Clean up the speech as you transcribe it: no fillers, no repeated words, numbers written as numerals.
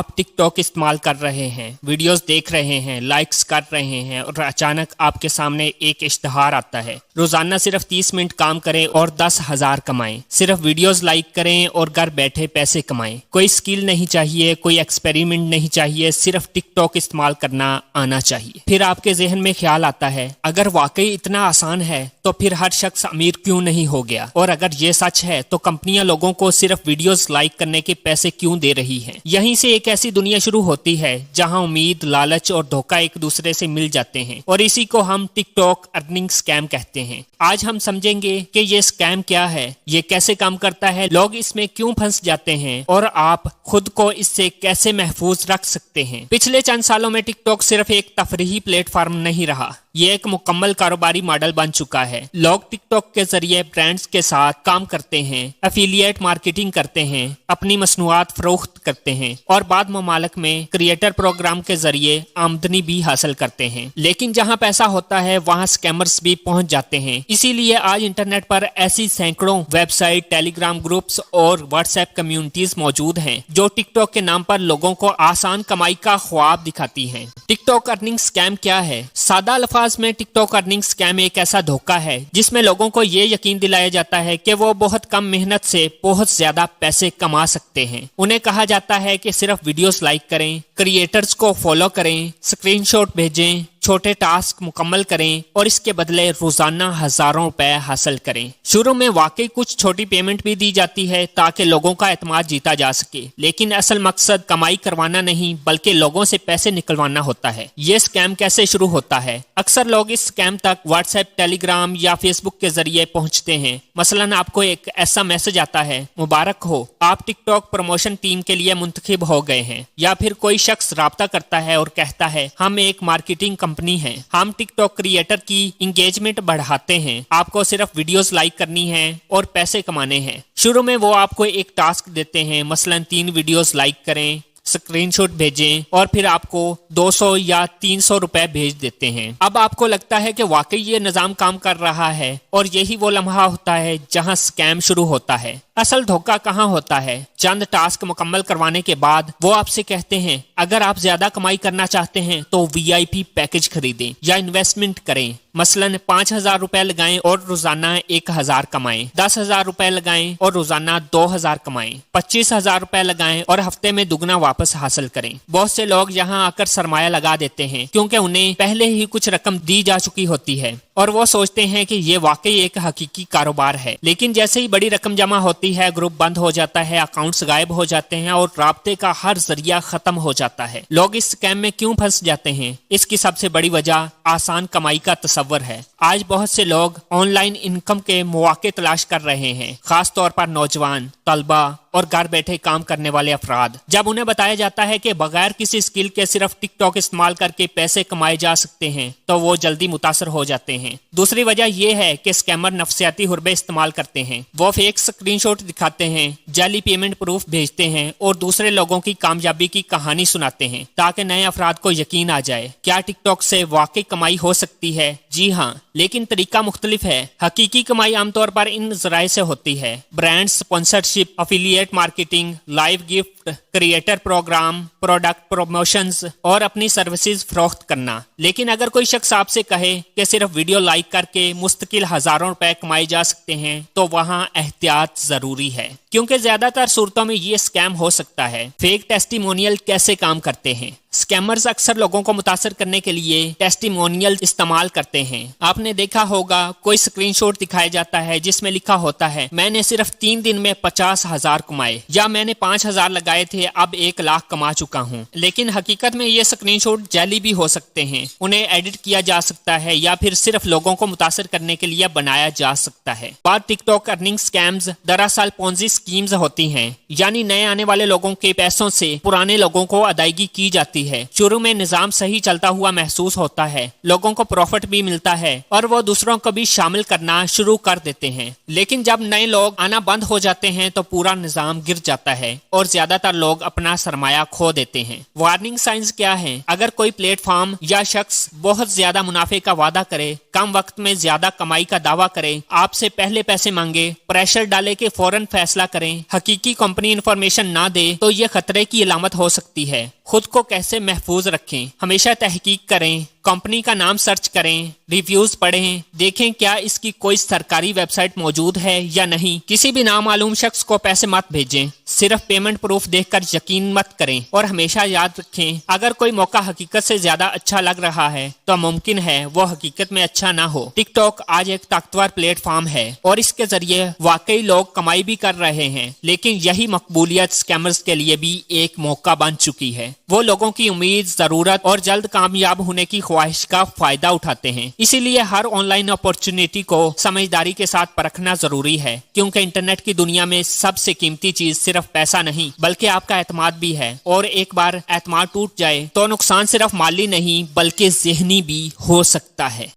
آپ ٹک ٹاک استعمال کر رہے ہیں، ویڈیوز دیکھ رہے ہیں، لائکس کر رہے ہیں اور اچانک آپ کے سامنے ایک اشتہار آتا ہے، روزانہ صرف 30 منٹ کام کریں اور 10,000 کمائیں، صرف ویڈیوز لائک کریں اور گھر بیٹھے پیسے کمائیں، کوئی سکل نہیں چاہیے، کوئی ایکسپیریمنٹ نہیں چاہیے، صرف ٹک ٹاک استعمال کرنا آنا چاہیے۔ پھر آپ کے ذہن میں خیال آتا ہے اگر واقعی اتنا آسان ہے تو پھر ہر شخص امیر کیوں نہیں ہو گیا، اور اگر یہ سچ ہے تو کمپنیاں لوگوں کو صرف ویڈیوز لائک کرنے کے پیسے کیوں دے رہی ہیں۔ یہیں سے ایک ایسی دنیا شروع ہوتی ہے جہاں امید، لالچ اور دھوکہ ایک دوسرے سے مل جاتے ہیں، اور اسی کو ہم ٹک ٹاک ارننگ اسکیم کہتے ہیں۔ آج ہم سمجھیں گے کہ یہ اسکیم کیا ہے، یہ کیسے کام کرتا ہے، لوگ اس میں کیوں پھنس جاتے ہیں اور آپ خود کو اس سے کیسے محفوظ رکھ سکتے ہیں۔ پچھلے چند سالوں میں ٹک ٹاک صرف ایک تفریحی پلیٹ فارم نہیں رہا، یہ ایک مکمل کاروباری ماڈل بن چکا ہے۔ لوگ ٹک ٹاک کے ذریعے برانڈز کے ساتھ کام کرتے ہیں، ایفیلیٹ مارکیٹنگ کرتے ہیں، اپنی مصنوعات فروخت کرتے ہیں اور بعض ممالک میں کریٹر پروگرام کے ذریعے آمدنی بھی حاصل کرتے ہیں۔ لیکن جہاں پیسہ ہوتا ہے وہاں اسکیمرز بھی پہنچ جاتے ہیں۔ اسی لیے آج انٹرنیٹ پر ایسی سینکڑوں ویب سائٹ، ٹیلی گرام گروپس اور واٹس ایپ کمیونٹیز موجود ہیں جو ٹک ٹاک کے نام پر لوگوں کو آسان کمائی کا خواب دکھاتی ہیں۔ ٹک ٹاک ارننگ اسکیم کیا ہے؟ سادہ الفاظ میں ٹک ٹاک ارننگ اسکیم ایک ایسا دھوکہ ہے جس میں لوگوں کو یہ یقین دلایا جاتا ہے کہ وہ بہت کم محنت سے بہت زیادہ پیسے کما سکتے ہیں۔ انہیں کہا جاتا ہے کہ صرف ویڈیوز لائک کریں، کریٹرز کو فالو کریں، اسکرین شاٹ بھیجیں، چھوٹے ٹاسک مکمل کریں اور اس کے بدلے روزانہ ہزاروں روپے حاصل کریں۔ شروع میں واقعی کچھ چھوٹی پیمنٹ بھی دی جاتی ہے تاکہ لوگوں کا اعتماد جیتا جا سکے، لیکن اصل مقصد کمائی کروانا نہیں بلکہ لوگوں سے پیسے نکلوانا ہوتا ہے۔ یہ اسکیم کیسے شروع ہوتا ہے؟ اکثر لوگ اس اسکیم تک واٹس ایپ، ٹیلی گرام یا فیس بک کے ذریعے پہنچتے ہیں۔ مثلاً آپ کو ایک ایسا میسج آتا ہے، مبارک ہو، آپ ٹک ٹاک پروموشن ٹیم کے لیے منتخب ہو گئے ہیں، یا پھر کوئی شخص رابطہ کرتا ہے اور کہتا ہے ہم ایک مارکیٹنگ کمپنی ہیں، ہم ٹک ٹاک کریٹر کی انگیجمنٹ بڑھاتے ہیں، آپ کو صرف ویڈیوز لائک کرنی ہے اور پیسے کمانے ہیں۔ شروع میں وہ آپ کو ایک ٹاسک دیتے ہیں، مثلاً 3 ویڈیوز لائک کریں، اسکرین شاٹ بھیجیں اور پھر آپ کو 200 یا 300 روپے بھیج دیتے ہیں۔ اب آپ کو لگتا ہے کہ واقعی یہ نظام کام کر رہا ہے، اور یہی وہ لمحہ ہوتا ہے جہاں اسکیم شروع ہوتا ہے۔ اصل دھوکہ کہاں ہوتا ہے؟ چند ٹاسک مکمل کروانے کے بعد وہ آپ سے کہتے ہیں اگر آپ زیادہ کمائی کرنا چاہتے ہیں تو VIP پیکج خریدیں یا انویسٹمنٹ کریں، مثلاً 5,000 روپے لگائیں اور روزانہ 1,000 کمائیں، 10,000 روپے لگائیں اور روزانہ 2,000 کمائیں، 25,000 روپے لگائیں اور ہفتے میں دگنا واپس حاصل کریں۔ بہت سے لوگ یہاں آ کر سرمایہ لگا دیتے ہیں کیونکہ انہیں پہلے ہی کچھ رقم دی جا چکی ہوتی ہے اور وہ سوچتے ہیں کہ یہ واقعی ایک حقیقی کاروبار ہے۔ لیکن جیسے ہی بڑی رقم جمع ہوتی ہے، گروپ بند ہو جاتا ہے، اکاؤنٹس غائب ہو جاتے ہیں اور رابطے کا ہر ذریعہ ختم ہو جاتا ہے۔ لوگ اس اسکیم میں کیوں پھنس جاتے ہیں؟ اس کی سب سے بڑی وجہ آسان کمائی کا تصور ہے۔ آج بہت سے لوگ آن لائن انکم کے مواقع تلاش کر رہے ہیں، خاص طور پر نوجوان، طلبہ اور گھر بیٹھے کام کرنے والے افراد۔ جب انہیں بتایا جاتا ہے کہ بغیر کسی اسکل کے صرف ٹک ٹاک استعمال کر کے پیسے کمائے جا سکتے ہیں تو وہ جلدی متاثر ہو جاتے ہیں۔ دوسری وجہ یہ ہے کہ اسکیمر نفسیاتی حربے استعمال کرتے ہیں۔ وہ فیک اسکرین شاٹ دکھاتے ہیں، جعلی پیمنٹ پروف بھیجتے ہیں اور دوسرے لوگوں کی کامیابی کی کہانی سناتے ہیں تاکہ نئے افراد کو یقین آ جائے۔ کیا ٹک ٹاک سے واقعی کمائی ہو سکتی ہے؟ جی ہاں، لیکن طریقہ مختلف ہے۔ حقیقی کمائی عام طور پر ان ذرائع سے ہوتی ہے: brand sponsorship, affiliate marketing, live gift, creator program, product promotions اور اپنی سروسز فروخت کرنا۔ لیکن اگر کوئی شخص آپ سے کہے کہ صرف ویڈیو لائک کر کے مستقل ہزاروں روپے کمائے جا سکتے ہیں تو وہاں احتیاط ضروری ہے، کیونکہ زیادہ تر صورتوں میں یہ اسکیم ہو سکتا ہے۔ فیک ٹیسٹیمونیل کیسے کام کرتے ہیں؟ اسکیمرز اکثر لوگوں کو متاثر کرنے کے لیے ٹیسٹیمونیل استعمال کرتے ہیں۔ آپ نے دیکھا ہوگا کوئی اسکرین شاٹ دکھایا جاتا ہے جس میں لکھا ہوتا ہے میں نے صرف 3 دن میں 50,000 کمائے، یا میں نے 5,000 لگائے تھے اب 1,00,000 کما چکا ہوں۔ لیکن حقیقت میں یہ اسکرین شاٹ جعلی بھی ہو سکتے ہیں، انہیں ایڈٹ کیا جا سکتا ہے یا پھر صرف لوگوں کو متاثر کرنے کے لیے بنایا جا سکتا ہے۔ بعض ٹک ٹاک ارننگ اسکیمز دراصل پونزی اسکیمز ہوتی ہیں، یعنی نئے آنے والے لوگوں کے پیسوں سے پرانے لوگوں کو ادائیگی کی جاتی ہے۔ شروع میں نظام صحیح چلتا ہوا محسوس ہوتا ہے، لوگوں کو پروفٹ بھی ملتا ہے اور وہ دوسروں کو بھی شامل کرنا شروع کر دیتے ہیں۔ لیکن جب نئے لوگ آنا بند ہو جاتے ہیں تو پورا نظام گر جاتا ہے اور زیادہ تر لوگ اپنا سرمایہ کھو دیتے ہیں۔ وارننگ سائنز کیا ہیں؟ اگر کوئی پلیٹ فارم یا شخص بہت زیادہ منافع کا وعدہ کرے کم وقت میں زیادہ کمائی کا دعویٰ کرے، آپ سے پہلے پیسے مانگے، پریشر ڈالے کہ فوراً فیصلہ کریں، حقیقی کمپنی انفارمیشن نہ دے تو یہ خطرے کی علامت ہو سکتی ہے۔ خود کو کیسے محفوظ رکھیں؟ ہمیشہ تحقیق کریں، کمپنی کا نام سرچ کریں، ریویوز پڑھیں، دیکھیں کیا اس کی کوئی سرکاری ویب سائٹ موجود ہے یا نہیں۔ کسی بھی نامعلوم شخص کو پیسے مت بھیجیں، صرف پیمنٹ پروف دیکھ کر یقین مت کریں، اور ہمیشہ یاد رکھیں اگر کوئی موقع حقیقت سے زیادہ اچھا لگ رہا ہے تو ممکن ہے وہ حقیقت میں اچھا نہ ہو۔ ٹک ٹاک آج ایک طاقتور پلیٹ فارم ہے اور اس کے ذریعے واقعی لوگ کمائی بھی کر رہے ہیں، لیکن یہی مقبولیت اسکیمرز کے لیے بھی ایک موقع بن چکی ہے۔ وہ لوگوں کی امید، ضرورت اور جلد کامیاب ہونے کی خواہش کا فائدہ اٹھاتے ہیں۔ اسی لیے ہر آن لائن اپورچونٹی کو سمجھداری کے ساتھ پرکھنا ضروری ہے، کیونکہ انٹرنیٹ کی دنیا میں سب سے قیمتی چیز صرف پیسہ نہیں بلکہ آپ کا اعتماد بھی ہے، اور ایک بار اعتماد ٹوٹ جائے تو نقصان صرف مالی نہیں بلکہ ذہنی بھی ہو سکتا ہے۔